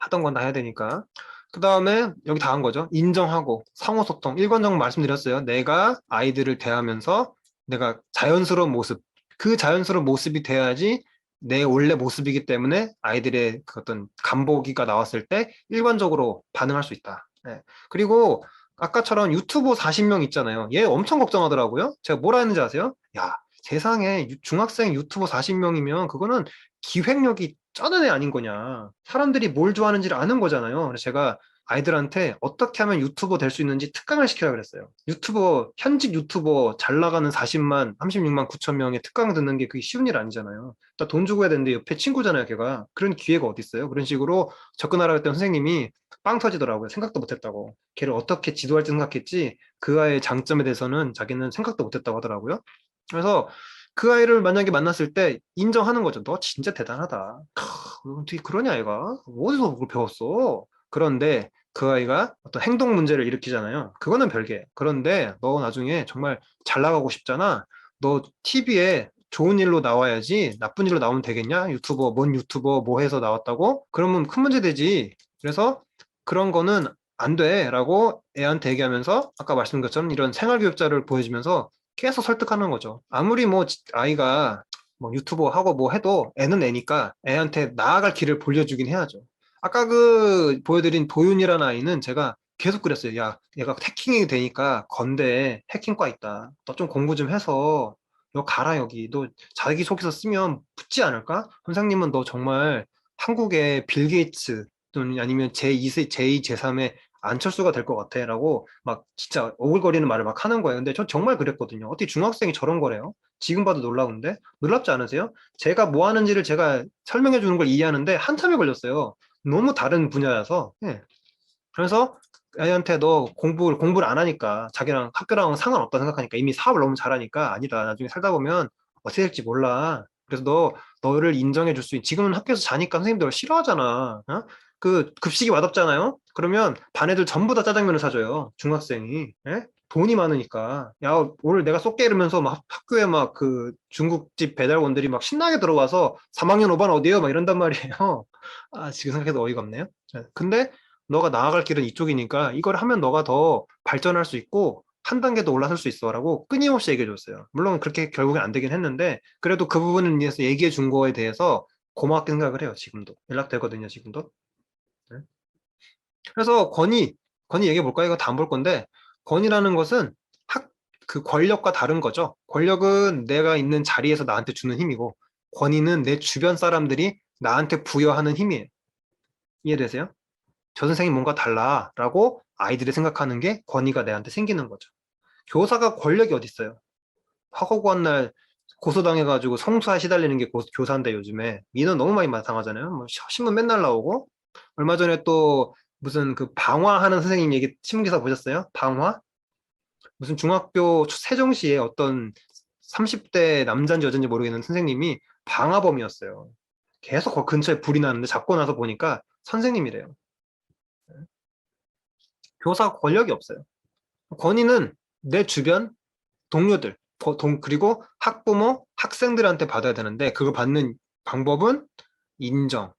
하던 건 다 해야 되니까. 그 다음에 여기 다 한 거죠. 인정하고 상호소통. 일관성 말씀드렸어요. 내가 아이들을 대하면서 내가 자연스러운 모습. 그 자연스러운 모습이 돼야지 내 원래 모습이기 때문에 아이들의 그 어떤 간보기가 나왔을 때 일관적으로 반응할 수 있다. 예. 그리고 아까처럼 유튜버 40명 있잖아요. 얘 엄청 걱정하더라고요. 제가 뭐라 했는지 아세요? 야, 세상에 중학생 유튜버 40명이면 그거는 기획력이 쩌는 애 아닌 거냐. 사람들이 뭘 좋아하는지를 아는 거잖아요. 그래서 제가 아이들한테 어떻게 하면 유튜버 될 수 있는지 특강을 시키라 그랬어요. 현직 유튜버 잘 나가는 40만, 36만 9천 명의 특강 듣는 게 그게 쉬운 일 아니잖아요. 나 돈 주고 해야 되는데 옆에 친구잖아요, 걔가. 그런 기회가 어디 있어요? 그런 식으로 접근하라고 했던 선생님이 빵 터지더라고요. 생각도 못 했다고. 걔를 어떻게 지도할지 생각했지 그 아이의 장점에 대해서는 자기는 생각도 못 했다고 하더라고요. 그래서 그 아이를 만약에 만났을 때 인정하는 거죠. 너 진짜 대단하다. 어떻게 그러냐, 얘가. 어디서 그걸 배웠어? 그런데 그 아이가 어떤 행동 문제를 일으키잖아요. 그거는 별개. 그런데 너 나중에 정말 잘 나가고 싶잖아. 너 TV에 좋은 일로 나와야지 나쁜 일로 나오면 되겠냐? 유튜버, 뭔 유튜버 뭐 해서 나왔다고? 그러면 큰 문제 되지. 그래서 그런 거는 안 돼. 라고 애한테 얘기하면서 아까 말씀드린 것처럼 이런 생활교육자를 보여주면서 계속 설득하는 거죠. 아무리 뭐 아이가 뭐 유튜버 하고 뭐 해도 애는 애니까 애한테 나아갈 길을 보여주긴 해야죠. 아까 그 보여드린 도윤이라는 아이는 제가 계속 그랬어요. 야, 얘가 해킹이 되니까 건대에 해킹과 있다. 너 좀 공부 좀 해서 너 가라 여기. 너 자기소개서 쓰면 붙지 않을까? 선생님은 너 정말 한국의 빌 게이츠 또는 아니면 제2세, 제2, 제3의 안철수가 될 것 같아 라고 막 진짜 오글거리는 말을 막 하는 거예요. 근데 저 정말 그랬거든요. 어떻게 중학생이 저런 거래요? 지금 봐도 놀라운데? 놀랍지 않으세요? 제가 뭐 하는지를 제가 설명해 주는 걸 이해하는데 한참이 걸렸어요. 너무 다른 분야라서. 예. 그래서 애한테 너 공부를 안 하니까 자기랑 학교랑 상관없다 생각하니까 이미 사업을 너무 잘하니까 아니다. 나중에 살다 보면 어떻게 될지 몰라. 그래서 너를 인정해 줄 수 지금은 학교에서 자니까 선생님들 널 싫어하잖아. 어? 그 급식이 맛없잖아요. 그러면 반 애들 전부 다 짜장면을 사줘요. 중학생이. 예? 돈이 많으니까. 야, 오늘 내가 쏠게 이러면서 막 학교에 막 그 중국집 배달원들이 막 신나게 들어와서 3학년 5반 어디에요? 막 이런단 말이에요. 아, 지금 생각해도 어이가 없네요. 예. 근데 너가 나아갈 길은 이쪽이니까 이걸 하면 너가 더 발전할 수 있고 한 단계 더 올라설 수 있어라고 끊임없이 얘기해 줬어요. 물론 그렇게 결국엔 안 되긴 했는데 그래도 그 부분에 대해서 얘기해 준 거에 대해서 고맙게 생각을 해요. 지금도 연락되거든요. 지금도. 네. 그래서 권위 얘기해 볼까요? 이거 다 안 볼 건데 권위라는 것은 그 권력과 다른 거죠. 권력은 내가 있는 자리에서 나한테 주는 힘이고 권위는 내 주변 사람들이 나한테 부여하는 힘이에요. 이해되세요? 저 선생님 뭔가 달라라고 아이들이 생각하는 게 권위가 내한테 생기는 거죠. 교사가 권력이 어디 있어요? 학원 간 날 고소당해가지고 성수에 시달리는 게 교사인데 요즘에 민원 너무 많이 당하잖아요. 뭐 신문 맨날 나오고 얼마 전에 또 무슨 그 방화하는 선생님 얘기 신문기사 보셨어요? 방화? 무슨 중학교 세종시에 어떤 30대 남자인지 여자인지 모르겠는 선생님이 방화범이었어요. 계속 그 근처에 불이 나는데 잡고 나서 보니까 선생님이래요. 교사가 권력이 없어요. 권위는 내 주변 동료들, 그리고 학부모, 학생들한테 받아야 되는데 그걸 받는 방법은 인정,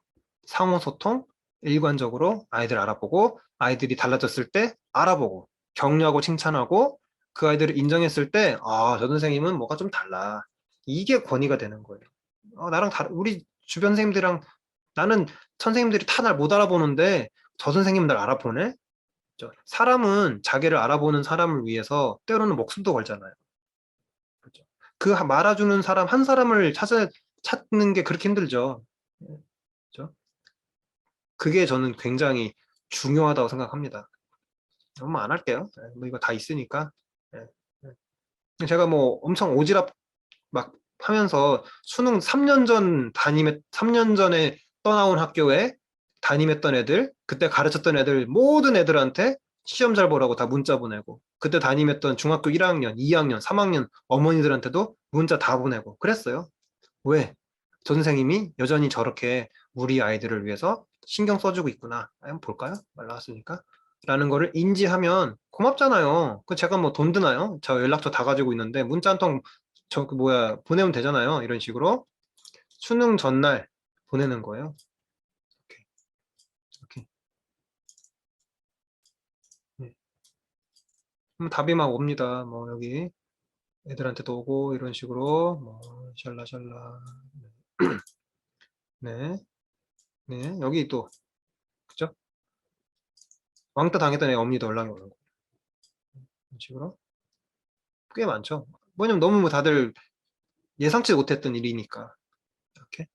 상호소통, 일관적으로 아이들 알아보고 아이들이 달라졌을 때 알아보고 격려하고 칭찬하고 그 아이들을 인정했을 때 아, 저 선생님은 뭐가 좀 달라. 이게 권위가 되는 거예요. 우리 주변 선생님들이랑 나는 선생님들이 다 날 못 알아보는데 저 선생님은 날 알아보네? 사람은 자기를 알아보는 사람을 위해서 때로는 목숨도 걸잖아요. 그렇죠. 그 말아주는 사람 한 사람을 찾는 게 그렇게 힘들죠. 그렇죠? 그게 저는 굉장히 중요하다고 생각합니다. 너무 안 할게요. 뭐 이거 다 있으니까. 예, 예. 제가 뭐 엄청 오지랖 막 하면서 수능 3년 전에 떠나온 학교에 담임했던 애들, 그때 가르쳤던 애들, 모든 애들한테 시험 잘 보라고 다 문자 보내고, 그때 담임했던 중학교 1학년, 2학년, 3학년 어머니들한테도 문자 다 보내고, 그랬어요. 왜? 전 선생님이 여전히 저렇게 우리 아이들을 위해서 신경 써주고 있구나. 한번 볼까요? 말 나왔으니까. 라는 거를 인지하면 고맙잖아요. 그 제가 뭐 돈 드나요? 저 연락처 다 가지고 있는데 문자 한 통 그 뭐야 보내면 되잖아요. 이런 식으로 수능 전날 보내는 거예요. 이렇게. 이렇게. 답이 막 옵니다. 뭐 여기 애들한테도 오고 이런 식으로 뭐 샬라샬라. 네, 네 여기 또 그죠? 왕따 당했던 애 옵니다. 연락이 오는 거. 이런 식으로 꽤 많죠. 왜냐면 너무 다들 예상치 못했던 일이니까 이렇게.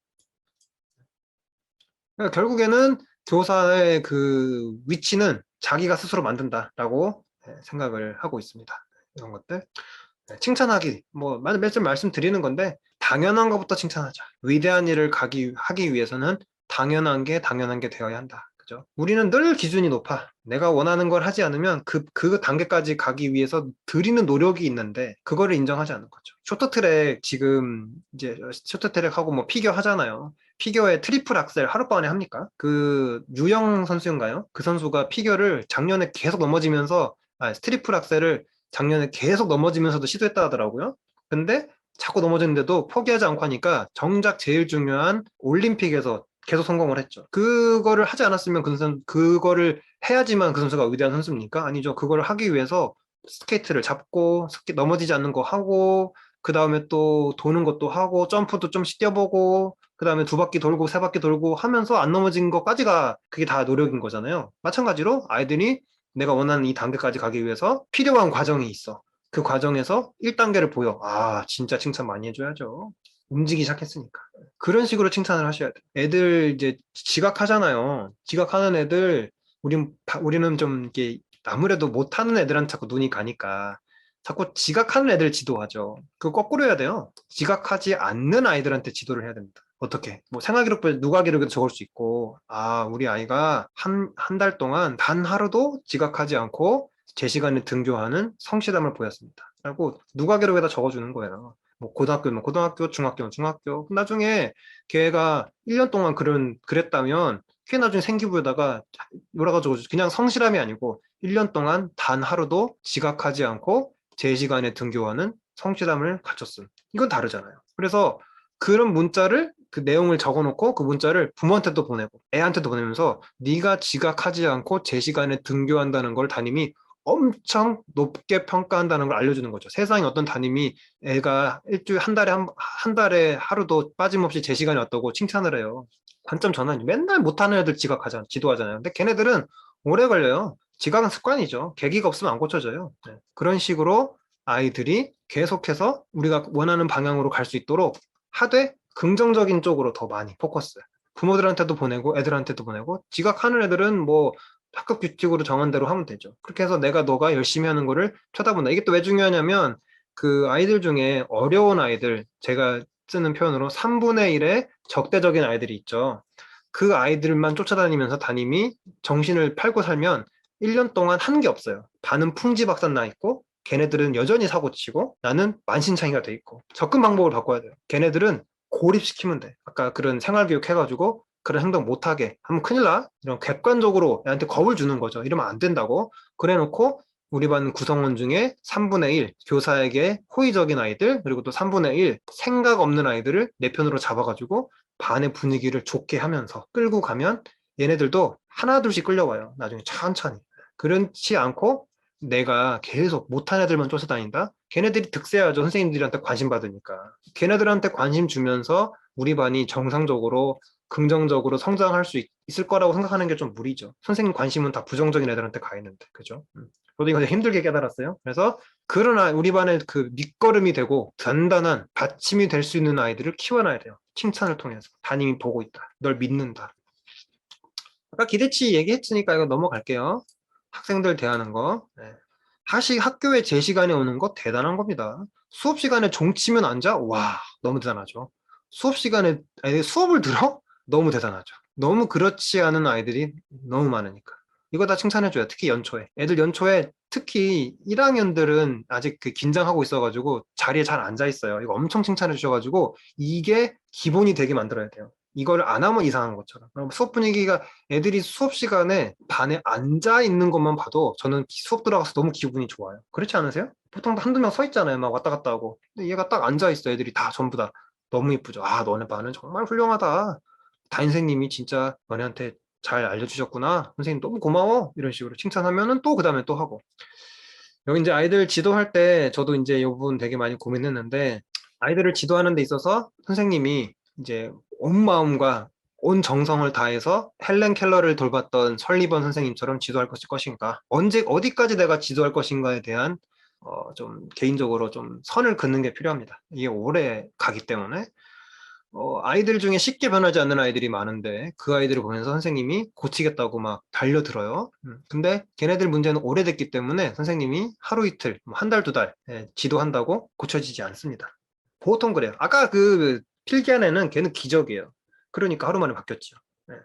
그러니까 결국에는 교사의 그 위치는 자기가 스스로 만든다라고 생각을 하고 있습니다. 이런 것들. 칭찬하기, 뭐, 매번 말씀드리는 건데, 당연한 것부터 칭찬하자. 위대한 일을 하기 위해서는 당연한 게 되어야 한다. 그죠? 우리는 늘 기준이 높아. 내가 원하는 걸 하지 않으면 그 단계까지 가기 위해서 들이는 노력이 있는데, 그거를 인정하지 않는 거죠. 쇼트트랙, 지금, 이제, 쇼트트랙 하고 뭐 피겨 하잖아요. 피겨에 트리플 악셀 하룻밤에 합니까? 그, 유영 선수인가요? 그 선수가 피겨를 작년에 계속 넘어지면서, 트리플 악셀을 작년에 계속 넘어지면서도 시도했다 하더라고요. 근데 자꾸 넘어졌는데도 포기하지 않고 하니까 정작 제일 중요한 올림픽에서 계속 성공을 했죠. 그거를 하지 않았으면 그거를 해야지만 그 선수가 위대한 선수입니까? 아니죠. 그걸 하기 위해서 스케이트를 잡고 넘어지지 않는 거 하고 그 다음에 또 도는 것도 하고 점프도 좀씩 뛰어보고 그 다음에 두 바퀴 돌고 세 바퀴 돌고 하면서 안 넘어진 것까지가 그게 다 노력인 거잖아요. 마찬가지로 아이들이 내가 원하는 이 단계까지 가기 위해서 필요한 과정이 있어. 그 과정에서 1단계를 보여. 아, 진짜 칭찬 많이 해줘야죠. 움직이기 시작했으니까. 그런 식으로 칭찬을 하셔야 돼. 애들 이제 지각하잖아요. 지각하는 애들, 우리는 좀 이렇게 아무래도 못하는 애들한테 자꾸 눈이 가니까 자꾸 지각하는 애들 지도하죠. 그거 거꾸로 해야 돼요. 지각하지 않는 아이들한테 지도를 해야 됩니다. 어떻게? 뭐 생활기록부에 누가 기록에도 적을 수 있고, 아, 우리 아이가 한 달 동안 단 하루도 지각하지 않고 제 시간에 등교하는 성실함을 보였습니다. 라고 누가 기록에다 적어주는 거예요. 뭐 고등학교면 고등학교, 중학교면 중학교. 나중에 걔가 1년 동안 그랬다면 걔 나중에 생기부에다가 뭐라고 적어주죠. 그냥 성실함이 아니고 1년 동안 단 하루도 지각하지 않고 제 시간에 등교하는 성실함을 갖췄음. 이건 다르잖아요. 그래서 그런 문자를 그 내용을 적어놓고 그 문자를 부모한테도 보내고 애한테도 보내면서 네가 지각하지 않고 제 시간에 등교한다는 걸 담임이 엄청 높게 평가한다는 걸 알려주는 거죠. 세상에 어떤 담임이 애가 일주일 한 달에 하루도 빠짐없이 제 시간에 왔다고 칭찬을 해요. 관점 전환이 맨날 못하는 애들 지도하잖아요. 근데 걔네들은 오래 걸려요. 지각은 습관이죠. 계기가 없으면 안 고쳐져요. 네. 그런 식으로 아이들이 계속해서 우리가 원하는 방향으로 갈 수 있도록 하되 긍정적인 쪽으로 더 많이 포커스. 부모들한테도 보내고 애들한테도 보내고 지각하는 애들은 뭐 학급 규칙으로 정한 대로 하면 되죠. 그렇게 해서 너가 열심히 하는 거를 쳐다본다. 이게 또 왜 중요하냐면 그 아이들 중에 어려운 아이들, 제가 쓰는 표현으로 3분의 1의 적대적인 아이들이 있죠. 그 아이들만 쫓아다니면서 담임이 정신을 팔고 살면 1년 동안 한 게 없어요. 반은 풍지박산 나 있고 걔네들은 여전히 사고치고 나는 만신창이가 돼 있고 접근 방법을 바꿔야 돼요. 걔네들은 고립시키면 돼. 아까 그런 생활교육 해가지고 그런 행동 못하게 하면 큰일 나. 이런 객관적으로 애한테 겁을 주는 거죠. 이러면 안 된다고. 그래 놓고 우리 반 구성원 중에 3분의 1 교사에게 호의적인 아이들 그리고 또 3분의 1 생각 없는 아이들을 내 편으로 잡아가지고 반의 분위기를 좋게 하면서 끌고 가면 얘네들도 하나 둘씩 끌려와요. 나중에 천천히. 그렇지 않고 내가 계속 못한 애들만 쫓아다닌다? 걔네들이 득세하죠. 선생님들한테 관심 받으니까. 걔네들한테 관심 주면서 우리 반이 정상적으로 긍정적으로 성장할 수 있을 거라고 생각하는 게 좀 무리죠. 선생님 관심은 다 부정적인 애들한테 가 있는데, 그죠? 저도 이거 되게 힘들게 깨달았어요. 그래서 그런 우리 반의 그 밑거름이 되고 단단한 받침이 될 수 있는 아이들을 키워놔야 돼요. 칭찬을 통해서. 담임이 보고 있다. 널 믿는다. 아까 기대치 얘기했으니까 이거 넘어갈게요. 학생들 대하는 거. 네. 학교에 제 시간에 오는 거 대단한 겁니다. 수업 시간에 종치면 앉아? 와, 너무 대단하죠. 수업 시간에 애들 수업을 들어? 너무 대단하죠. 너무 그렇지 않은 아이들이 너무 많으니까. 이거 다 칭찬해줘요. 특히 연초에. 애들 연초에 특히 1학년들은 아직 그 긴장하고 있어가지고 자리에 잘 앉아 있어요. 이거 엄청 칭찬해 주셔가지고 이게 기본이 되게 만들어야 돼요. 이걸 안 하면 이상한 것처럼. 수업 분위기가 애들이 수업 시간에 반에 앉아 있는 것만 봐도 저는 수업 들어가서 너무 기분이 좋아요. 그렇지 않으세요? 보통 한두 명 서 있잖아요. 막 왔다 갔다 하고. 근데 얘가 딱 앉아 있어. 애들이 다 전부 다. 너무 이쁘죠. 아, 너네 반은 정말 훌륭하다. 담임선생님이 진짜 너네한테 잘 알려주셨구나. 선생님 너무 고마워. 이런 식으로 칭찬하면은 또 그 다음에 또 하고. 여기 이제 아이들 지도할 때 저도 이제 이 부분 되게 많이 고민했는데 아이들을 지도하는 데 있어서 선생님이 이제 온 마음과 온 정성을 다해서 헬렌 켈러를 돌봤던 설리번 선생님처럼 지도할 것인가? 언제 어디까지 내가 지도할 것인가에 대한 좀 개인적으로 좀 선을 긋는 게 필요합니다. 이게 오래 가기 때문에 아이들 중에 쉽게 변하지 않는 아이들이 많은데 그 아이들을 보면서 선생님이 고치겠다고 막 달려들어요. 근데 걔네들 문제는 오래됐기 때문에 선생님이 하루 이틀, 뭐 한 달, 두 달 지도한다고 고쳐지지 않습니다. 보통 그래요. 아까 그 필기한 애는 걔는 기적이에요. 그러니까 하루 만에 바뀌었죠. 네.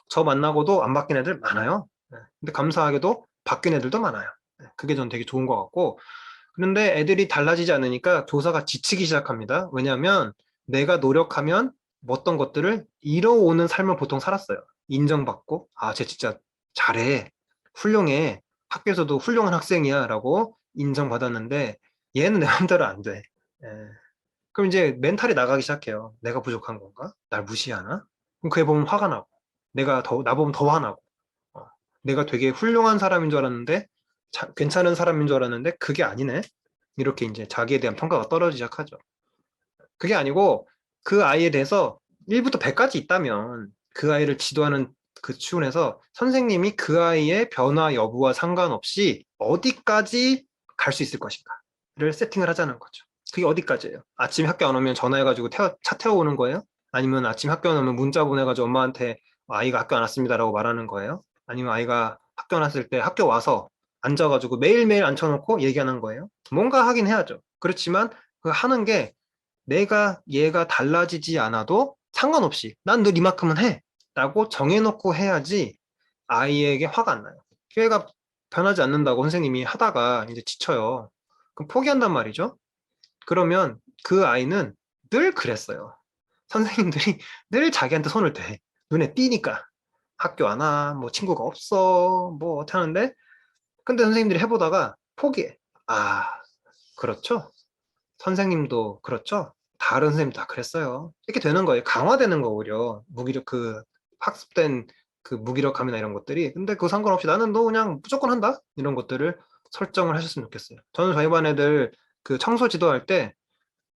저 만나고도 안 바뀐 애들 많아요. 네. 근데 감사하게도 바뀐 애들도 많아요. 네. 그게 전 되게 좋은 것 같고 그런데 애들이 달라지지 않으니까 교사가 지치기 시작합니다. 왜냐하면 내가 노력하면 어떤 것들을 이뤄오는 삶을 보통 살았어요. 인정받고, 아, 쟤 진짜 잘해. 훌륭해. 학교에서도 훌륭한 학생이야. 라고 인정받았는데, 얘는 내 마음대로 안 돼. 예. 그럼 이제 멘탈이 나가기 시작해요. 내가 부족한 건가? 날 무시하나? 그럼 그애 보면 화가 나고, 나보면 더 화나고, 어, 내가 되게 훌륭한 사람인 줄 알았는데, 괜찮은 사람인 줄 알았는데, 그게 아니네? 이렇게 이제 자기에 대한 평가가 떨어지기 시작하죠. 그게 아니고 그 아이에 대해서 1부터 100까지 있다면 그 아이를 지도하는 그 추운에서 선생님이 그 아이의 변화 여부와 상관없이 어디까지 갈 수 있을 것인가를 세팅을 하자는 거죠. 그게 어디까지예요? 아침 학교 안 오면 전화해가지고 차 태워오는 거예요? 아니면 아침 학교 안 오면 문자 보내가지고 엄마한테 아이가 학교 안 왔습니다라고 말하는 거예요? 아니면 아이가 학교 안 왔을 때 학교 와서 앉아가지고 매일매일 앉혀놓고 얘기하는 거예요? 뭔가 하긴 해야죠. 그렇지만 그 하는 게 내가 얘가 달라지지 않아도 상관없이 난 늘 이만큼은 해 라고 정해놓고 해야지 아이에게 화가 안 나요. 걔가 변하지 않는다고 선생님이 하다가 이제 지쳐요. 그럼 포기한단 말이죠. 그러면 그 아이는 늘 그랬어요. 선생님들이 늘 자기한테 손을 대. 눈에 띄니까. 학교 안 와, 뭐 친구가 없어, 뭐 어떻게 하는데 근데 선생님들이 해보다가 포기해. 아, 그렇죠. 선생님도 그렇죠? 다른 선생님 다 그랬어요. 이렇게 되는 거예요. 강화되는 거 오히려 무기력 학습된 그 무기력함이나 이런 것들이. 근데 그거 상관없이 나는 너 그냥 무조건 한다 이런 것들을 설정을 하셨으면 좋겠어요. 저는 저희 반 애들 그 청소 지도할 때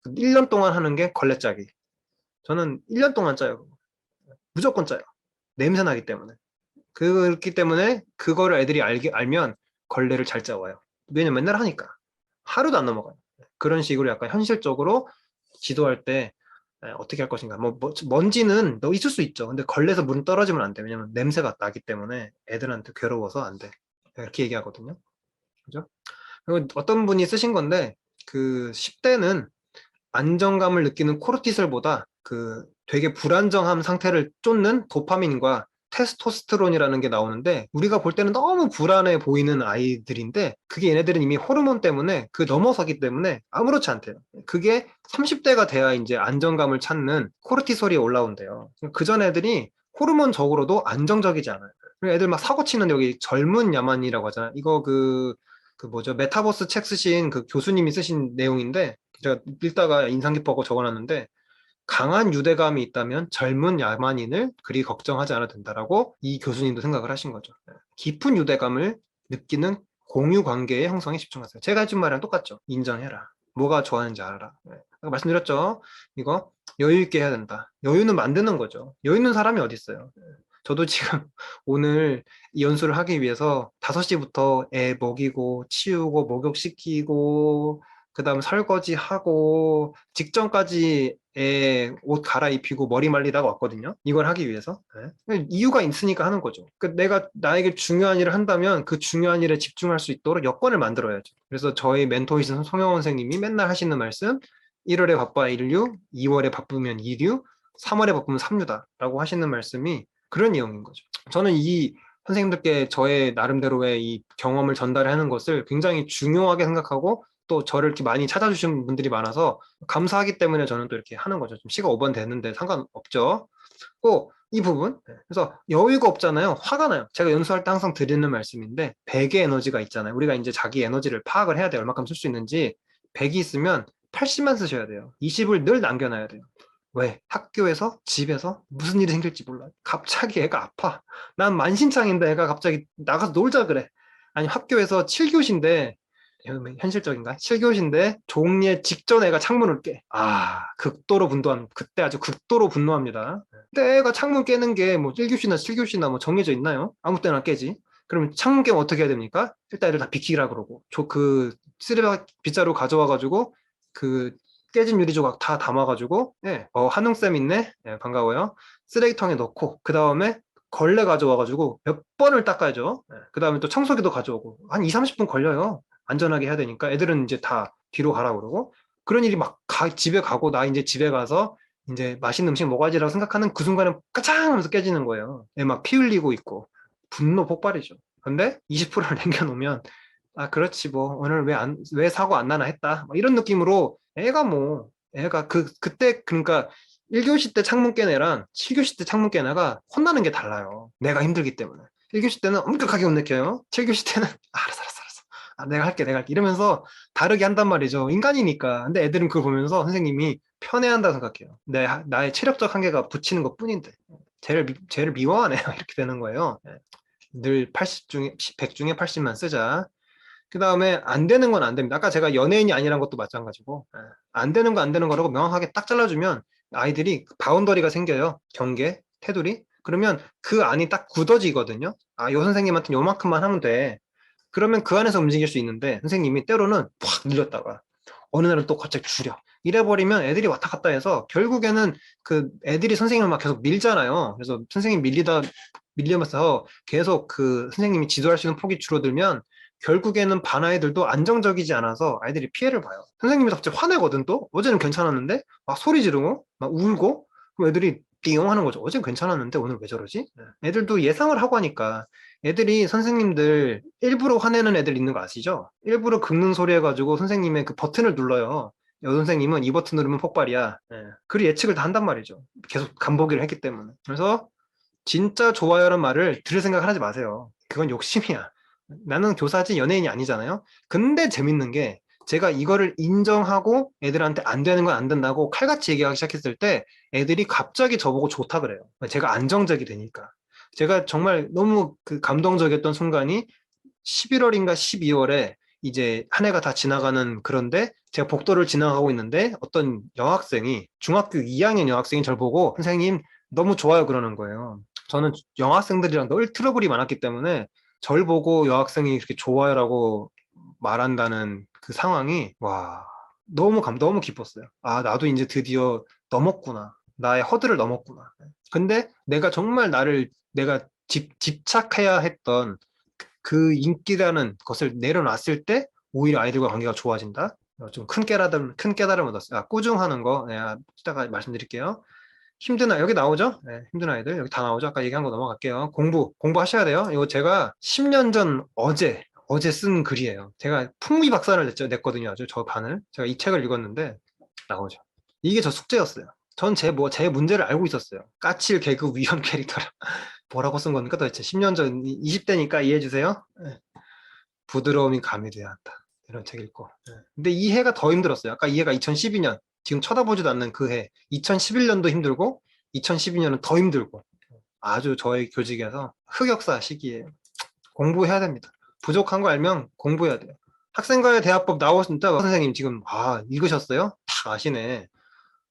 1년 동안 하는 게 걸레짜기. 저는 1년 동안 짜요. 무조건 짜요. 냄새 나기 때문에. 그렇기 때문에 그거를 애들이 알면 걸레를 잘 짜와요. 왜냐면 맨날 하니까. 하루도 안 넘어가요. 그런 식으로 약간 현실적으로 지도할 때 어떻게 할 것인가. 먼지는 너 있을 수 있죠. 근데 걸레에서 물 떨어지면 안 돼. 왜냐면 냄새가 나기 때문에 애들한테 괴로워서 안 돼. 이렇게 얘기하거든요. 그죠? 그리고 어떤 분이 쓰신 건데 그 10대는 안정감을 느끼는 코르티솔보다 그 되게 불안정한 상태를 쫓는 도파민과 테스토스테론이라는 게 나오는데 우리가 볼 때는 너무 불안해 보이는 아이들인데 그게 얘네들은 이미 호르몬 때문에 그 넘어서기 때문에 아무렇지 않대요. 그게 30대가 돼야 이제 안정감을 찾는 코르티솔이 올라온대요. 그 전 애들이 호르몬적으로도 안정적이지 않아요. 애들 막 사고 치는 여기 젊은 야만이라고 하잖아요. 이거 그 뭐죠? 메타버스 책 쓰신 그 교수님이 쓰신 내용인데 제가 읽다가 인상 깊어서 적어놨는데 강한 유대감이 있다면 젊은 야만인을 그리 걱정하지 않아도 된다라고 이 교수님도 생각을 하신 거죠. 깊은 유대감을 느끼는 공유 관계의 형성에 집중하세요. 제가 해준 말이랑 똑같죠. 인정해라. 뭐가 좋아하는지 알아라. 아까 말씀드렸죠. 이거 여유 있게 해야 된다. 여유는 만드는 거죠. 여유 있는 사람이 어디 있어요. 저도 지금 오늘 이 연수를 하기 위해서 5시부터 애 먹이고 치우고 목욕시키고 그다음 설거지하고 직전까지 애 옷 갈아입히고 머리 말리다가 왔거든요. 이걸 하기 위해서. 네. 이유가 있으니까 하는 거죠. 내가 나에게 중요한 일을 한다면 그 중요한 일에 집중할 수 있도록 여건을 만들어야죠. 그래서 저희 멘토이신 송영원 선생님이 맨날 하시는 말씀 1월에 바빠 일류, 2월에 바쁘면 2류, 3월에 바쁘면 3류다라고 하시는 말씀이 그런 내용인 거죠. 저는 이 선생님들께 저의 나름대로의 이 경험을 전달하는 것을 굉장히 중요하게 생각하고 또 저를 이렇게 많이 찾아주신 분들이 많아서 감사하기 때문에 저는 또 이렇게 하는 거죠. 좀 시가 오버는 됐는데 상관없죠. 꼭 이 부분. 그래서 여유가 없잖아요. 화가 나요. 제가 연수할 때 항상 드리는 말씀인데 100의 에너지가 있잖아요. 우리가 이제 자기 에너지를 파악을 해야 돼요. 얼마큼 쓸 수 있는지 100이 있으면 80만 쓰셔야 돼요. 20을 늘 남겨놔야 돼요. 왜? 학교에서, 집에서 무슨 일이 생길지 몰라. 갑자기 애가 아파. 난 만신창인데 애가 갑자기 나가서 놀자 그래. 아니 학교에서 7교시인데 현실적인가? 7교시인데 종례 직전 애가 창문을 깨. 극도로 그때 아주 극도로 분노합니다. 근데 애가 창문 깨는 게 뭐 1교시나 7교시나 뭐 정해져 있나요? 아무 때나 깨지. 그러면 창문 깨면 어떻게 해야 됩니까? 일단 애들 다 비키라 그러고 쓰레기 빗자루 가져와가지고 그 깨진 유리 조각 다 담아가지고 한웅쌤 있네? 반가워요. 쓰레기통에 넣고 그 다음에 걸레 가져와가지고 몇 번을 닦아야죠. 그 다음에 또 청소기도 가져오고 한 2, 30분 걸려요. 안전하게 해야 되니까 애들은 이제 다 뒤로 가라 그러고 그런 일이 막 집에 가고 나 이제 집에 가서 이제 맛있는 음식 먹어야지라고 생각하는 그 순간에 까짱 하면서 깨지는 거예요. 애 막 피 흘리고 있고 분노 폭발이죠. 근데 20%를 남겨놓으면 그렇지 뭐 오늘 왜 사고 안 나나 했다 뭐 이런 느낌으로 애가 그때 그러니까 1교시 때 창문 깬 애랑 7교시 때 창문 깬 애가 혼나는 게 달라요. 내가 힘들기 때문에. 1교시 때는 엄격하게 혼내켜요. 7교시 때는 알았어. 내가 할게 이러면서 다르게 한단 말이죠. 인간이니까. 근데 애들은 그걸 보면서 선생님이 편애한다고 생각해요. 나의 체력적 한계가 붙이는 것 뿐인데. 쟤를 미워하네요. 이렇게 되는 거예요. 늘 80 중에 100 중에 80만 쓰자. 그 다음에 안 되는 건 안 됩니다. 아까 제가 연예인이 아니란 것도 마찬가지고 안 되는 거 안 되는 거라고 명확하게 딱 잘라주면 아이들이 바운더리가 생겨요. 경계, 테두리. 그러면 그 안이 딱 굳어지거든요. 요 선생님한테 요만큼만 하면 돼. 그러면 그 안에서 움직일 수 있는데 선생님이 때로는 확 늘렸다가 어느 날은 또 갑자기 줄여. 이래버리면 애들이 왔다 갔다 해서 결국에는 그 애들이 선생님을 막 계속 밀잖아요. 그래서 선생님 밀리면서 계속 그 선생님이 지도할 수 있는 폭이 줄어들면 결국에는 반 아이들도 안정적이지 않아서 아이들이 피해를 봐요. 선생님이 갑자기 화내거든 또. 어제는 괜찮았는데 막 소리 지르고 막 울고 그럼 애들이 띵 하는 거죠. 어제는 괜찮았는데 오늘 왜 저러지? 애들도 예상을 하고 하니까 애들이 선생님들 일부러 화내는 애들 있는 거 아시죠? 일부러 긁는 소리 해가지고 선생님의 그 버튼을 눌러요. 여선생님은 이 버튼 누르면 폭발이야. 그 예측을 다 한단 말이죠. 계속 간보기를 했기 때문에. 그래서 진짜 좋아요라는 말을 들을 생각을 하지 마세요. 그건 욕심이야. 나는 교사지 연예인이 아니잖아요. 근데 재밌는 게 제가 이거를 인정하고 애들한테 안 되는 건 안 된다고 칼같이 얘기하기 시작했을 때 애들이 갑자기 저보고 좋다 그래요. 제가 안정적이 되니까. 제가 정말 너무 그 감동적이었던 순간이 11월인가 12월에 이제 한 해가 다 지나가는 그런데 제가 복도를 지나가고 있는데 어떤 여학생이 중학교 2학년 여학생이 저를 보고 선생님 너무 좋아요 그러는 거예요. 저는 여학생들이랑 늘 트러블이 많았기 때문에 절 보고 여학생이 이렇게 좋아요라고 말한다는 그 상황이 너무 기뻤어요. 나도 이제 드디어 넘었구나. 나의 허들을 넘었구나. 근데 내가 정말 내가 집착해야 했던 그 인기라는 것을 내려놨을 때 오히려 아이들과 관계가 좋아진다. 좀 큰 깨달음 얻었어요. 꾸중하는 거, 이따가 말씀드릴게요. 여기 나오죠? 힘든 아이들, 여기 다 나오죠? 아까 얘기한 거 넘어갈게요. 공부하셔야 돼요. 이거 제가 10년 전 어제 쓴 글이에요. 제가 풍미박산을 냈거든요. 아주 저 반을. 제가 이 책을 읽었는데, 나오죠. 이게 저 숙제였어요. 전 제 문제를 알고 있었어요. 까칠 개그 위험 캐릭터라. 뭐라고 쓴 겁니까 도대체? 10년 전, 20대니까 이해해주세요. 부드러움이 가미돼야 한다. 이런 책 읽고. 근데 이 해가 더 힘들었어요. 아까 이 해가 2012년. 지금 쳐다보지도 않는 그 해. 2011년도 힘들고, 2012년은 더 힘들고. 아주 저의 교직에서 흑역사 시기에 공부해야 됩니다. 부족한 거 알면 공부해야 돼요. 학생과의 대화법 나오신다. 선생님 지금, 읽으셨어요? 다 아시네.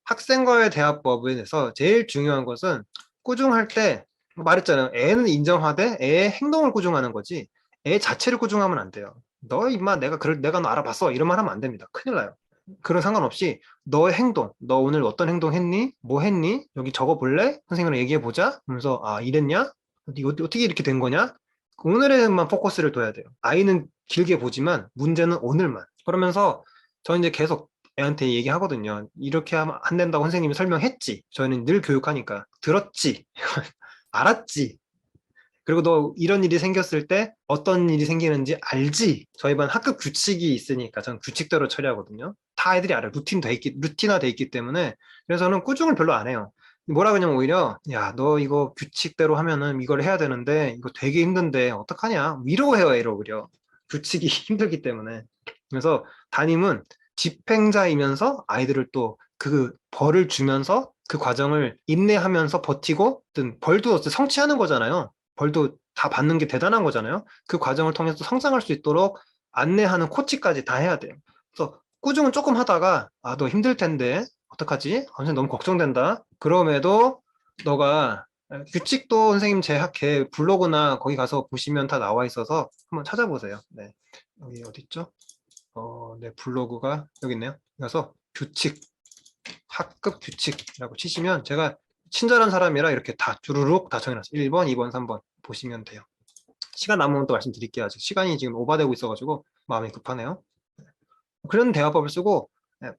학생과의 대화법에 대해서 제일 중요한 것은 꾸중할 때 말했잖아요. 애는 인정하되 애의 행동을 꾸중하는 거지 애 자체를 꾸중하면 안 돼요. 너 임마 내가 너 알아봤어 이런 말 하면 안 됩니다. 큰일 나요. 그런 상관없이 너의 행동, 너 오늘 어떤 행동 했니? 뭐 했니? 여기 적어 볼래? 선생님이랑 얘기해 보자. 그러면서 이랬냐? 어떻게 이렇게 된 거냐? 오늘에만 포커스를 둬야 돼요. 아이는 길게 보지만 문제는 오늘만. 그러면서 저 이제 계속 애한테 얘기하거든요. 이렇게 하면 안 된다고 선생님이 설명했지. 저희는 늘 교육하니까. 들었지. 알았지. 그리고 너 이런 일이 생겼을 때 어떤 일이 생기는지 알지. 저희 반 학급 규칙이 있으니까 전 규칙대로 처리하거든요. 다 애들이 알아요. 루틴화돼 있기 때문에. 그래서 저는 꾸중을 별로 안 해요. 뭐라 그러냐면 오히려 야, 너 이거 규칙대로 하면은 이걸 해야 되는데 이거 되게 힘든데 어떡하냐. 위로해요, 애를 오히려. 규칙이 힘들기 때문에. 그래서 담임은 집행자이면서 아이들을 또 그 벌을 주면서 그 과정을 인내하면서 버티고 벌도 성취하는 거잖아요. 벌도 다 받는 게 대단한 거잖아요. 그 과정을 통해서 성장할 수 있도록 안내하는 코치까지 다 해야 돼요. 그래서 꾸중은 조금 하다가 너 힘들 텐데 어떡하지? 선생님 너무 걱정된다. 그럼에도 너가 규칙도 선생님 걔 블로그나 거기 가서 보시면 다 나와 있어서 한번 찾아보세요. 네. 여기 어디 있죠? 네, 블로그가 여기 있네요. 그래서 규칙, 학급 규칙이라고 치시면 제가 친절한 사람이라 이렇게 다 주르륵 다 정해놨어요. 1번, 2번, 3번 보시면 돼요. 시간 남으면 또 말씀드릴게요. 아직 시간이 지금 오바되고 있어가지고 마음이 급하네요. 그런 대화법을 쓰고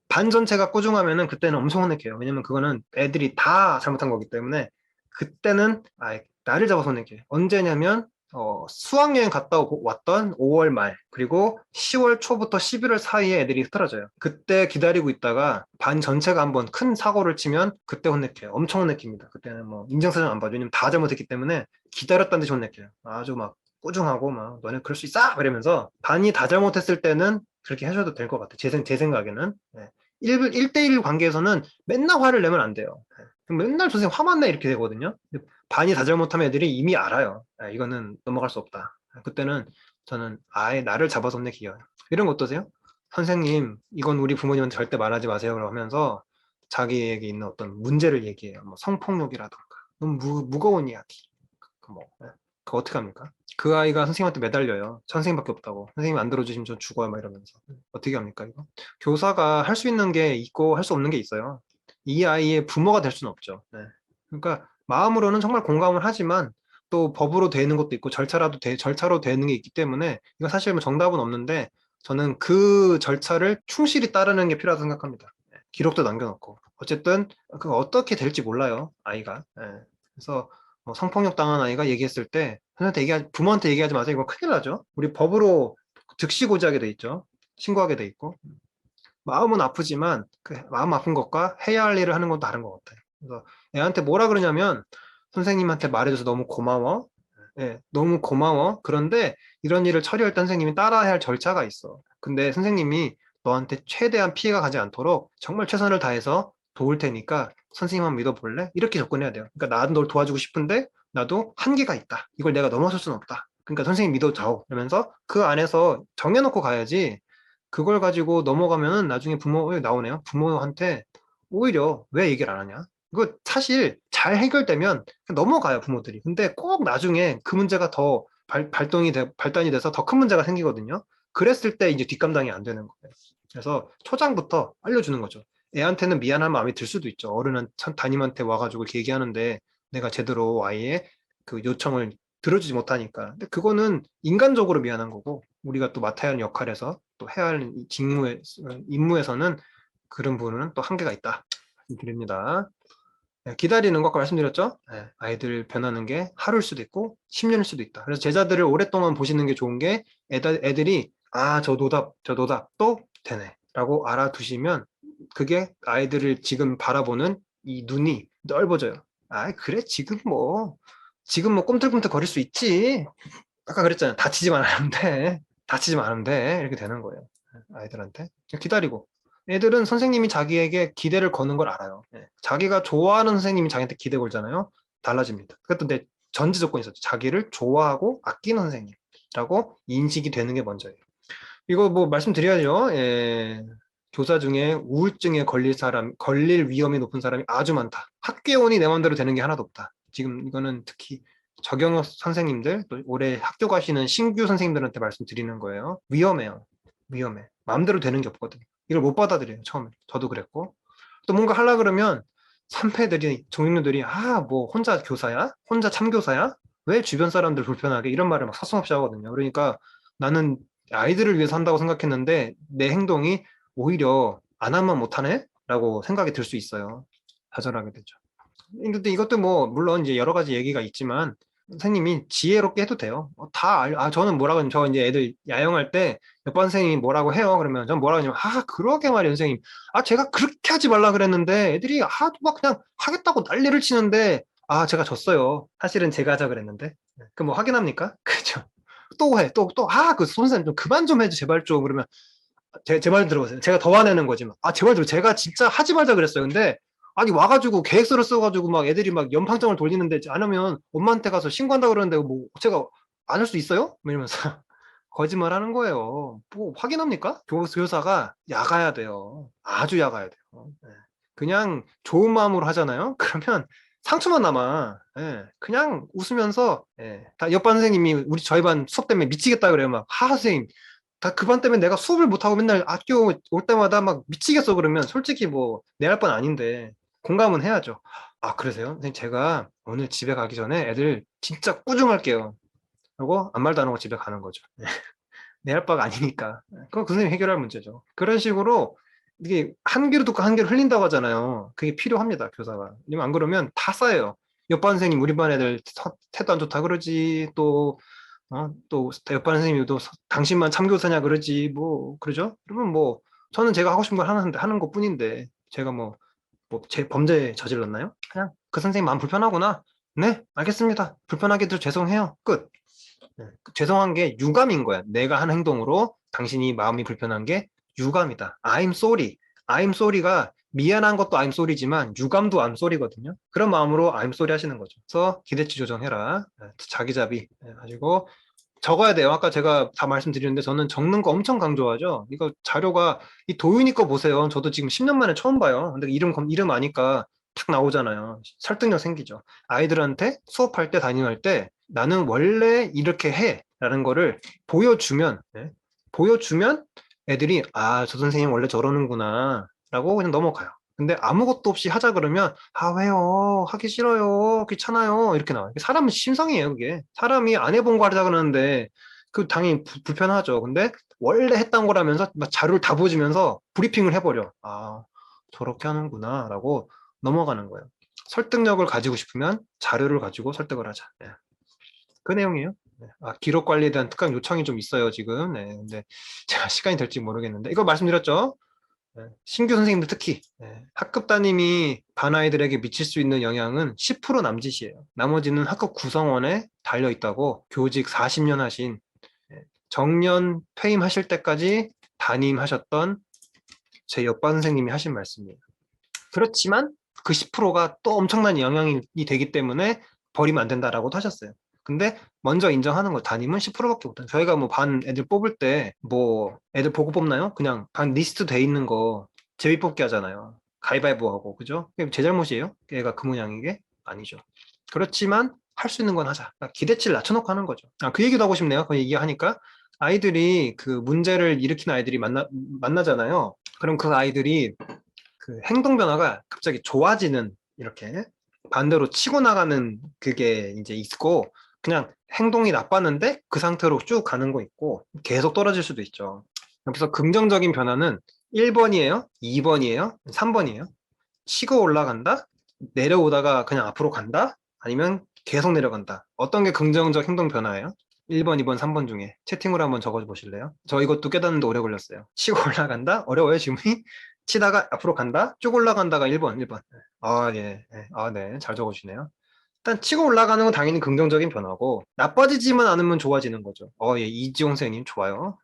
반 전체가 꾸중하면은 그때는 엄청 혼내켜요. 왜냐면 그거는 애들이 다 잘못한 거기 때문에 그때는 나를 잡아서 혼내켜요. 언제냐면 수학여행 갔다 왔던 5월 말 그리고 10월 초부터 11월 사이에 애들이 흐트러져요. 그때 기다리고 있다가 반 전체가 한번 큰 사고를 치면 그때 혼내켜요. 엄청 혼내킵니다. 그때는 뭐 인정사정 안 봐줘. 왜냐면 다 잘못했기 때문에 기다렸다는 듯이 혼내켜요. 아주 막 꾸중하고 막 너네 그럴 수 있어! 이러면서 반이 다 잘못했을 때는 그렇게 하셔도 될 것 같아요. 제 생각에는. 네. 1대1 관계에서는 맨날 화를 내면 안 돼요. 네. 맨날 선생님 화만 내 이렇게 되거든요. 반이 다 잘못하면 애들이 이미 알아요. 이거는 넘어갈 수 없다. 그때는 저는 아예 나를 잡아서 혼내기요. 이런 거 어떠세요? 선생님, 이건 우리 부모님한테 절대 말하지 마세요. 그러면서 자기에게 있는 어떤 문제를 얘기해요. 뭐 성폭력이라든가. 너무 무거운 이야기. 그거 어떻게 합니까? 그 아이가 선생님한테 매달려요. 선생님밖에 없다고. 선생님 안 들어주시면 저 죽어요. 막 이러면서. 어떻게 합니까, 이거? 교사가 할 수 있는 게 있고 할 수 없는 게 있어요. 이 아이의 부모가 될 수는 없죠. 네. 그러니까 마음으로는 정말 공감을 하지만 또 법으로 되는 것도 있고 절차로 되는 게 있기 때문에 이거 사실 뭐 정답은 없는데 저는 그 절차를 충실히 따르는 게 필요하다고 생각합니다. 네. 기록도 남겨놓고. 어쨌든 그 어떻게 될지 몰라요, 아이가. 네. 그래서 성폭력 당한 아이가 얘기했을 때 부모한테 얘기하지 마세요. 이거 큰일 나죠. 우리 법으로 즉시 고지하게 돼 있죠. 신고하게 돼 있고. 마음은 아프지만 그 마음 아픈 것과 해야 할 일을 하는 건 다른 것 같아요. 그래서 애한테 뭐라 그러냐면 선생님한테 말해줘서 너무 고마워. 예, 너무 고마워. 그런데 이런 일을 처리할 때 선생님이 따라야 할 절차가 있어. 근데 선생님이 너한테 최대한 피해가 가지 않도록 정말 최선을 다해서 도울 테니까 선생님만 믿어볼래? 이렇게 접근해야 돼요. 그러니까 나도 널 도와주고 싶은데 나도 한계가 있다. 이걸 내가 넘어설 수는 없다. 그러니까 선생님 믿어줘. 이러면서 그 안에서 정해놓고 가야지 그걸 가지고 넘어가면은 나중에 나오네요. 부모한테 오히려 왜 얘기를 안 하냐? 이거 사실 잘 해결되면 넘어가요, 부모들이. 근데 꼭 나중에 그 문제가 더 발단이 돼서 더 큰 문제가 생기거든요. 그랬을 때 이제 뒷감당이 안 되는 거예요. 그래서 초장부터 알려주는 거죠. 애한테는 미안한 마음이 들 수도 있죠. 담임한테 와가지고 이렇게 얘기하는데 내가 제대로 아이의 그 요청을 들어주지 못하니까. 근데 그거는 인간적으로 미안한 거고, 우리가 또 맡아야 하는 역할에서 또 해야 하는 임무에서는 그런 부분은 또 한계가 있다. 말씀드립니다. 네, 기다리는 거 아까 말씀드렸죠? 네, 아이들 변하는 게 하루일 수도 있고 10년일 수도 있다. 그래서 제자들을 오랫동안 보시는 게 좋은 게 애들이 저 노답 또 되네 라고 알아두시면 그게 아이들을 지금 바라보는 이 눈이 넓어져요. 그래 지금 뭐 꿈틀꿈틀 거릴 수 있지. 아까 그랬잖아요. 다치지만 않으면 돼. 이렇게 되는 거예요. 아이들한테. 기다리고. 애들은 선생님이 자기에게 기대를 거는 걸 알아요. 자기가 좋아하는 선생님이 자기한테 기대 걸잖아요. 달라집니다. 그것도 내 전제 조건이 있었죠. 자기를 좋아하고 아끼는 선생님이라고 인식이 되는 게 먼저예요. 이거 뭐 말씀드려야죠. 교사 중에 우울증에 걸릴 위험이 높은 사람이 아주 많다. 학교원이 내 마음대로 되는 게 하나도 없다. 지금 이거는 특히 적영 선생님들, 또 올해 학교 가시는 신규 선생님들한테 말씀드리는 거예요. 위험해요. 위험해. 마음대로 되는 게 없거든. 이걸 못 받아들여요. 처음에. 저도 그랬고. 또 뭔가 하려 그러면 선배들이, 종육류들이 뭐 혼자 교사야? 혼자 참교사야? 왜 주변 사람들 불편하게 이런 말을 막 서슴없이 하거든요. 그러니까 나는 아이들을 위해서 한다고 생각했는데 내 행동이 오히려 안 하면 못하네? 라고 생각이 들 수 있어요. 좌절하게 되죠. 근데 이것도 뭐 물론 이제 여러 가지 얘기가 있지만 선생님이 지혜롭게 해도 돼요. 저는 뭐라고 하냐면 저 이제 애들 야영할 때 옆반 선생님이 뭐라고 해요. 그러면 전 뭐라고 하냐면 그러게 말이에요 선생님. 제가 그렇게 하지 말라 그랬는데 애들이 막 그냥 하겠다고 난리를 치는데 제가 졌어요. 사실은 제가 하자 그랬는데. 그럼 뭐 확인합니까? 그죠? 또 해. 그 선생님 좀 그만 좀 해줘 제발 좀. 그러면 제 말 들어보세요. 제가 더 화내는 거지. 제발 좀 제가 진짜 하지 말자 그랬어요. 근데 아니 와가지고 계획서를 써가지고 막 애들이 막 연방장을 돌리는데 안 하면 엄마한테 가서 신고한다 그러는데 뭐 제가 안 할 수 있어요? 뭐 이러면서 거짓말하는 거예요. 뭐 확인합니까? 교사가 야가야 돼요. 아주 야가야 돼요. 예. 그냥 좋은 마음으로 하잖아요. 그러면 상처만 남아. 예. 그냥 웃으면서 예. 다 옆반 선생님이 저희 반 수업 때문에 미치겠다 그래요. 막 선생님 다 그 반 때문에 내가 수업을 못하고 맨날 학교 올 때마다 막 미치겠어 그러면 솔직히 뭐 내 할 뻔 아닌데 공감은 해야죠. 아, 그러세요? 선생님 제가 오늘 집에 가기 전에 애들 진짜 꾸중할게요. 그리고 아무 말도 안 하고 집에 가는 거죠. 내 할 바가 아니니까. 그건 그 선생님이 해결할 문제죠. 그런 식으로 이게 한 귀로 듣고 한 귀로 흘린다고 하잖아요. 그게 필요합니다, 교사가. 왜냐면 안 그러면 다 쌓여요. 옆반 선생님 우리 반 애들 태도 안 좋다 그러지, 또 옆반 선생님도 당신만 참교사냐 그러지, 뭐 그러죠? 그러면 뭐 저는 제가 하고 싶은 걸 하는 것 뿐인데 제가 제 범죄 저질렀나요? 그냥 그 선생님 마음 불편하구나. 네, 알겠습니다. 불편하게도 죄송해요. 끝. 네. 죄송한 게 유감인 거야. 내가 한 행동으로 당신이 마음이 불편한 게 유감이다. I'm sorry. I'm sorry가 미안한 것도 I'm sorry지만 유감도 I'm sorry거든요. 그런 마음으로 I'm sorry 하시는 거죠. 그래서 기대치 조정해라. 자기자비. 가지고 적어야 돼요. 아까 제가 다 말씀드렸는데 저는 적는 거 엄청 강조하죠. 이거 자료가 이 도윤이 거 보세요. 저도 지금 10년 만에 처음 봐요. 근데 이름 아니까 탁 나오잖아요. 설득력 생기죠. 아이들한테 수업할 때 담임할 때 나는 원래 이렇게 해 라는 거를 보여주면 보여주면 애들이 저 선생님 원래 저러는구나 라고 그냥 넘어가요. 근데 아무것도 없이 하자 그러면 왜요? 하기 싫어요. 귀찮아요. 이렇게 나와요. 사람은 심성이에요, 그게. 사람이 안 해본 거 하자 그러는데 그 당연히 불편하죠. 근데 원래 했던 거라면서 막 자료를 다 보여주면서 브리핑을 해버려. 저렇게 하는구나 라고 넘어가는 거예요. 설득력을 가지고 싶으면 자료를 가지고 설득을 하자. 그 내용이에요. 기록 관리에 대한 특강 요청이 좀 있어요, 지금. 근데 제가 시간이 될지 모르겠는데 이거 말씀드렸죠. 신규 선생님들 특히 학급 담임이 반 아이들에게 미칠 수 있는 영향은 10% 남짓이에요. 나머지는 학급 구성원에 달려 있다고 교직 40년 하신 정년 퇴임하실 때까지 담임하셨던 제 옆반 선생님이 하신 말씀이에요. 그렇지만 그 10%가 또 엄청난 영향이 되기 때문에 버리면 안 된다라고도 하셨어요. 근데 먼저 인정하는 거 담임은 10%밖에 못해요. 저희가 뭐 반 애들 뽑을 때 뭐 애들 보고 뽑나요? 그냥 반 리스트 돼 있는 거 제비 뽑기 하잖아요. 가위바위보 하고 그죠? 그게 제 잘못이에요? 얘가 그 모양인 게 아니죠. 그렇지만 할 수 있는 건 하자. 그러니까 기대치를 낮춰놓고 하는 거죠. 그 얘기도 하고 싶네요. 그 얘기하니까 아이들이 그 문제를 일으키는 아이들이 만나잖아요. 그럼 그 아이들이 그 행동 변화가 갑자기 좋아지는 이렇게 반대로 치고 나가는 그게 이제 있고 그냥 행동이 나빴는데 그 상태로 쭉 가는 거 있고 계속 떨어질 수도 있죠. 그래서 긍정적인 변화는 1번이에요, 2번이에요, 3번이에요. 치고 올라간다, 내려오다가 그냥 앞으로 간다, 아니면 계속 내려간다. 어떤 게 긍정적 행동 변화예요? 1번, 2번, 3번 중에 채팅으로 한번 적어 보실래요? 저 이것도 깨닫는데 오래 걸렸어요. 치고 올라간다? 어려워요, 질문이? 치다가 앞으로 간다? 쭉 올라간다가 1번, 1번. 예. 네. 잘 적어주시네요. 일단 치고 올라가는 건 당연히 긍정적인 변화고 나빠지지만 않으면 좋아지는 거죠. 예, 이지용 선생님 좋아요.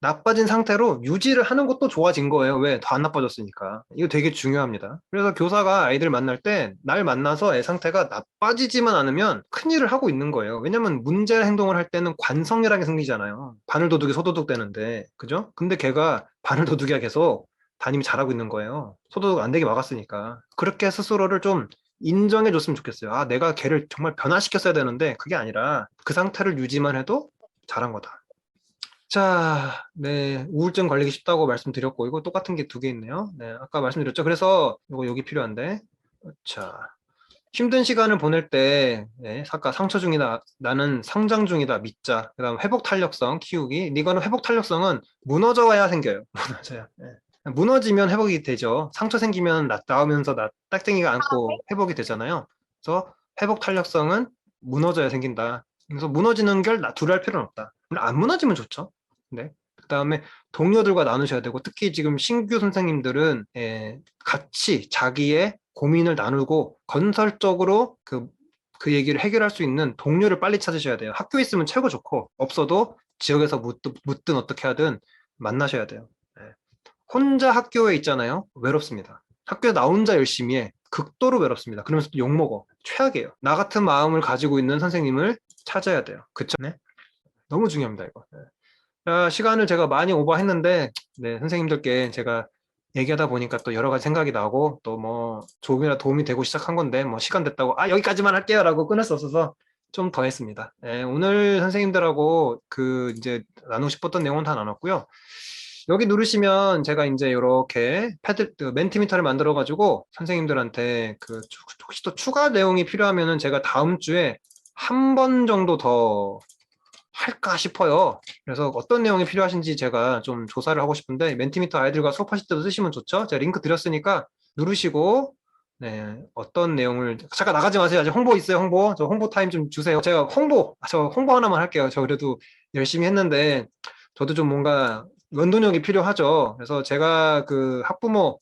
나빠진 상태로 유지를 하는 것도 좋아진 거예요. 왜? 더 안 나빠졌으니까. 이거 되게 중요합니다. 그래서 교사가 아이들 만날 때 날 만나서 애 상태가 나빠지지만 않으면 큰일을 하고 있는 거예요. 왜냐면 문제 행동을 할 때는 관성이라는 게 생기잖아요. 바늘도둑이 소도둑 되는데, 그죠? 근데 걔가 바늘도둑이야 계속 담임이 잘하고 있는 거예요. 소도둑 안 되게 막았으니까. 그렇게 스스로를 좀 인정해 줬으면 좋겠어요. 내가 걔를 정말 변화시켰어야 되는데 그게 아니라 그 상태를 유지만 해도 잘한 거다. 자, 네, 우울증 걸리기 쉽다고 말씀드렸고, 이거 똑같은 게 두 개 있네요. 네, 아까 말씀드렸죠. 그래서 이거 여기 필요한데, 자, 힘든 시간을 보낼 때, 아까 상처 중이다, 나는 성장 중이다, 믿자. 그다음 회복 탄력성 키우기. 이거는 회복 탄력성은 무너져야 생겨요. 무너져요. 무너지면 회복이 되죠. 상처 생기면 나오면서 딱쟁이가 안고 회복이 되잖아요. 그래서 회복 탄력성은 무너져야 생긴다. 그래서 무너지는 걸 두려워할 필요는 없다. 안 무너지면 좋죠. 네. 그다음에 동료들과 나누셔야 되고 특히 지금 신규 선생님들은 같이 자기의 고민을 나누고 건설적으로 그 얘기를 해결할 수 있는 동료를 빨리 찾으셔야 돼요. 학교에 있으면 최고 좋고 없어도 지역에서 묻든 어떻게 하든 만나셔야 돼요. 혼자 학교에 있잖아요. 외롭습니다. 학교에 나 혼자 열심히 해. 극도로 외롭습니다. 그러면서 또 욕먹어. 최악이에요. 나 같은 마음을 가지고 있는 선생님을 찾아야 돼요. 그쵸? 네? 너무 중요합니다, 이거. 시간을 제가 많이 오버했는데, 네, 선생님들께 제가 얘기하다 보니까 또 여러 가지 생각이 나고, 또 뭐, 조금이나 도움이 되고 시작한 건데, 뭐, 시간 됐다고, 여기까지만 할게요! 라고 끊을 수 없어서 좀 더 했습니다. 예, 오늘 선생님들하고 이제 나누고 싶었던 내용은 다 나눴고요. 여기 누르시면 제가 이제 이렇게 멘티미터를 만들어가지고 선생님들한테 혹시 또 추가 내용이 필요하면은 제가 다음 주에 한 번 정도 더 할까 싶어요. 그래서 어떤 내용이 필요하신지 제가 좀 조사를 하고 싶은데 멘티미터 아이들과 수업하실 때도 쓰시면 좋죠. 제가 링크 드렸으니까 누르시고 네, 어떤 내용을 잠깐 나가지 마세요. 아직 홍보 있어요. 홍보. 저 홍보 타임 좀 주세요. 제가 저 홍보 하나만 할게요. 저 그래도 열심히 했는데 저도 좀 뭔가 원동력이 필요하죠. 그래서 제가 학부모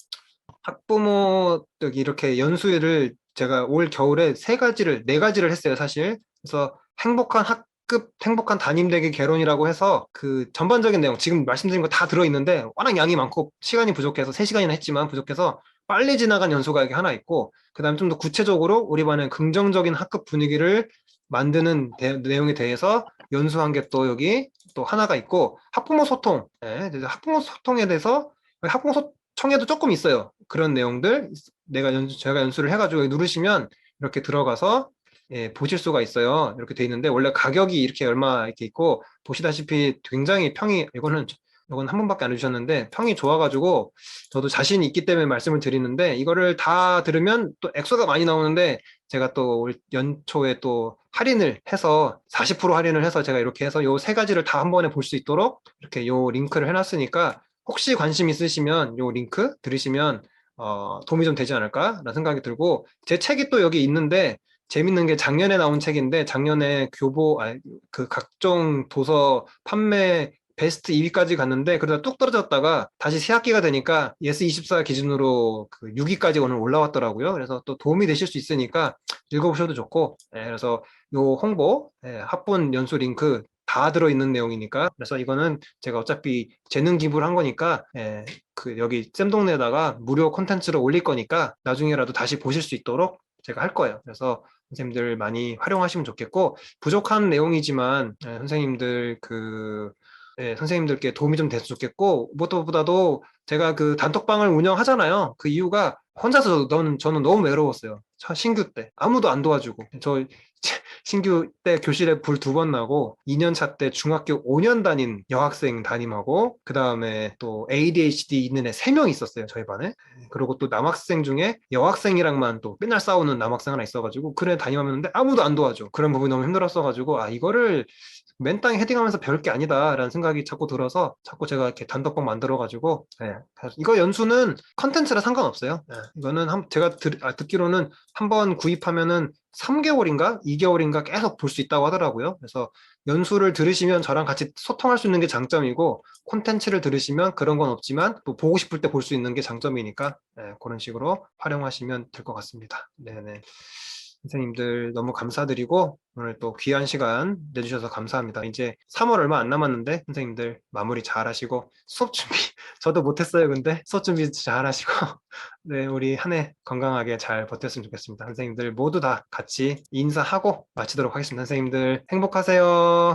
이렇게 연수회를 제가 올 겨울에 네 가지를 했어요, 사실. 그래서 행복한 담임되기 개론이라고 해서 그 전반적인 내용, 지금 말씀드린 거 다 들어있는데 워낙 양이 많고 시간이 부족해서 3시간이나 했지만 부족해서 빨리 지나간 연수가 이게 하나 있고, 그 다음 좀 더 구체적으로 우리 반의 긍정적인 학급 분위기를 만드는 내용에 대해서 연수한 게 또 여기 또 하나가 있고, 학부모 소통, 학부모 소통에 대해서 학부모 소통에도 조금 있어요. 그런 내용들 제가 연수를 해가지고 여기 누르시면 이렇게 들어가서 보실 수가 있어요. 이렇게 돼 있는데 원래 가격이 이렇게 얼마 이렇게 있고, 보시다시피 굉장히 이건 한 번밖에 안 해주셨는데 평이 좋아가지고 저도 자신이 있기 때문에 말씀을 드리는데, 이거를 다 들으면 또 액수가 많이 나오는데 제가 또 올 연초에 또 할인을 해서 40% 할인을 해서 제가 이렇게 해서 요 세 가지를 다 한 번에 볼 수 있도록 이렇게 요 링크를 해놨으니까 혹시 관심 있으시면 요 링크 들으시면 도움이 좀 되지 않을까라는 생각이 들고, 제 책이 또 여기 있는데 재밌는 게 작년에 나온 책인데 작년에 각종 도서 판매 베스트 2위까지 갔는데 그러다 뚝 떨어졌다가 다시 새 학기가 되니까 예스24 기준으로 6위까지 오늘 올라왔더라고요. 그래서 또 도움이 되실 수 있으니까 읽어보셔도 좋고, 그래서 요 홍보, 학분 연수 링크 다 들어있는 내용이니까, 그래서 이거는 제가 어차피 재능 기부를 한 거니까 여기 쌤동네에다가 무료 콘텐츠로 올릴 거니까 나중에라도 다시 보실 수 있도록 제가 할 거예요. 그래서 선생님들 많이 활용하시면 좋겠고, 부족한 내용이지만 선생님들께 도움이 좀 됐으면 좋겠고, 무엇보다도 제가 단톡방을 운영하잖아요. 그 이유가 혼자서 저는 너무 외로웠어요. 신규 때 아무도 안 도와주고, 저 신규 때 교실에 불 2번 나고 2년 차 때 중학교 5년 다닌 여학생 담임하고, 그 다음에 또 ADHD 있는 애 3명 있었어요, 저희 반에. 그리고 또 남학생 중에 여학생이랑만 또 맨날 싸우는 남학생 하나 있어가지고 그래 담임하는데 아무도 안 도와줘. 그런 부분이 너무 힘들었어가지고 이거를 맨땅에 헤딩하면서 배울 게 아니다라는 생각이 자꾸 들어서 자꾸 제가 이렇게 단톡방 만들어가지고, 이거 연수는 컨텐츠랑 상관없어요. 이거는 제가 듣기로는 한번 구입하면은 3개월인가 2개월인가 계속 볼 수 있다고 하더라고요. 그래서 연수를 들으시면 저랑 같이 소통할 수 있는 게 장점이고, 콘텐츠를 들으시면 그런 건 없지만 또 보고 싶을 때 볼 수 있는 게 장점이니까 그런 식으로 활용하시면 될 것 같습니다. 네네. 선생님들 너무 감사드리고 오늘 또 귀한 시간 내주셔서 감사합니다. 이제 3월 얼마 안 남았는데 선생님들 마무리 잘 하시고 수업 준비 저도 못했어요. 근데 수업 준비 잘 하시고 네, 우리 한 해 건강하게 잘 버텼으면 좋겠습니다. 선생님들 모두 다 같이 인사하고 마치도록 하겠습니다. 선생님들 행복하세요.